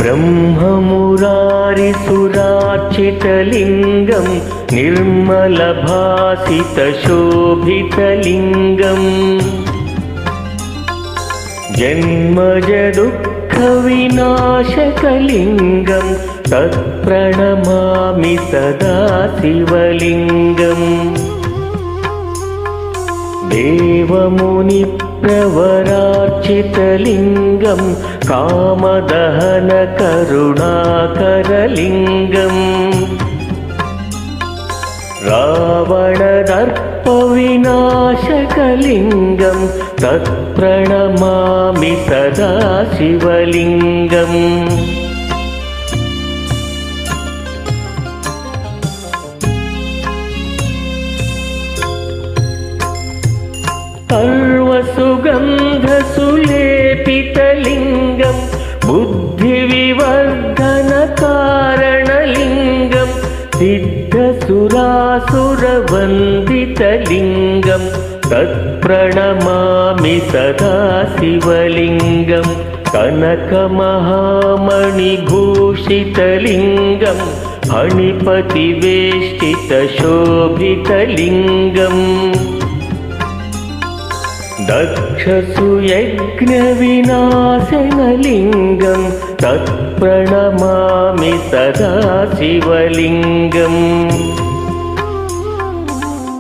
ब्रह्ममुरारिसुरार्चितलिङ्गं निर्मलभासितशोभितलिङ्गम् जन्मजदुःखविनाशकलिङ्गं तत्प्रणमामि सदा शिवलिङ्गम् देवमुनिप्रवरार्चितलिङ्गं कामदहनकरुणाकरलिङ्गम् रावणदर्पविनाशकलिङ्गं तत्प्रणमामि सदा शिवलिङ्गम् सर्वसुगन्धसुलेपितलिङ्गं बुद्धिविवर्धनकारणलिङ्गं सिद्धसुरासुरवन्दितलिङ्गं तत्प्रणमामि सदा शिवलिङ्गं कनकमहामणिभूषितलिङ्गं फणिपतिवेष्टितशोभितलिङ्गम् दक्षसुयज्ञविनाशनलिङ्गं तत्प्रणमामि सदा शिवलिङ्गम्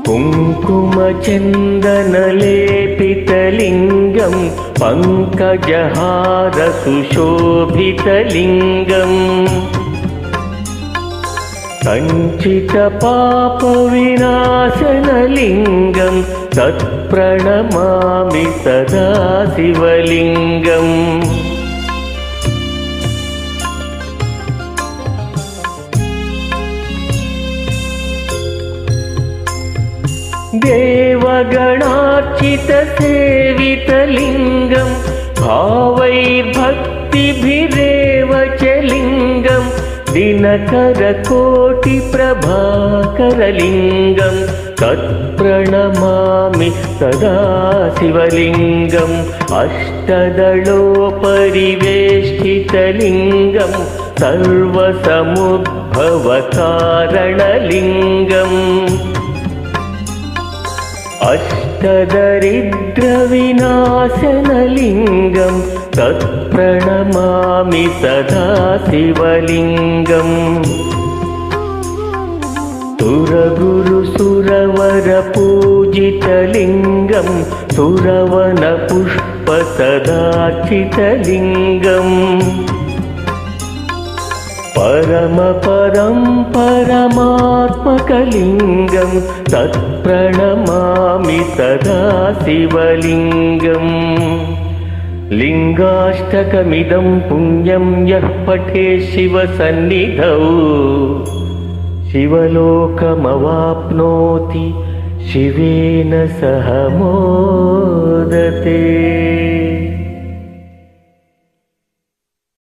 कुङ्कुमचन्दनलेपितलिङ्गं पङ्कजहारसुशोभितलिङ्गम् सञ्चितपापविनाशनलिङ्गं तत्प्रणमामि सदा शिवलिङ्गम् देवगणार्चितसेवितलिङ्गं भावैर्भक्तिभिरेव च लिङ्गं दिनकरकोटिप्रभाकरलिङ्गं तत्प्रणमामि सदा शिवलिङ्गम् अष्टदलोपरिवेष्टितलिङ्गं सर्वसमुद्भवकारणलिङ्गम् अष्टदरिद्रविनाशनलिङ्गं तत्प्रणमामि सदा शिवलिङ्गम् सुरगुरुसुरवरपूजितलिङ्गं सुरवनपुष्पसदार्चितलिङ्गम् परमात्मकलिङ्गं तत्प्रणमामि सदा शिवलिङ्गम् लिङ्गाष्टकमिदं पुण्यं यः पठेत् शिवसन्निधौ शिवलोकमवाप्नोति शिवेन सह मोदते।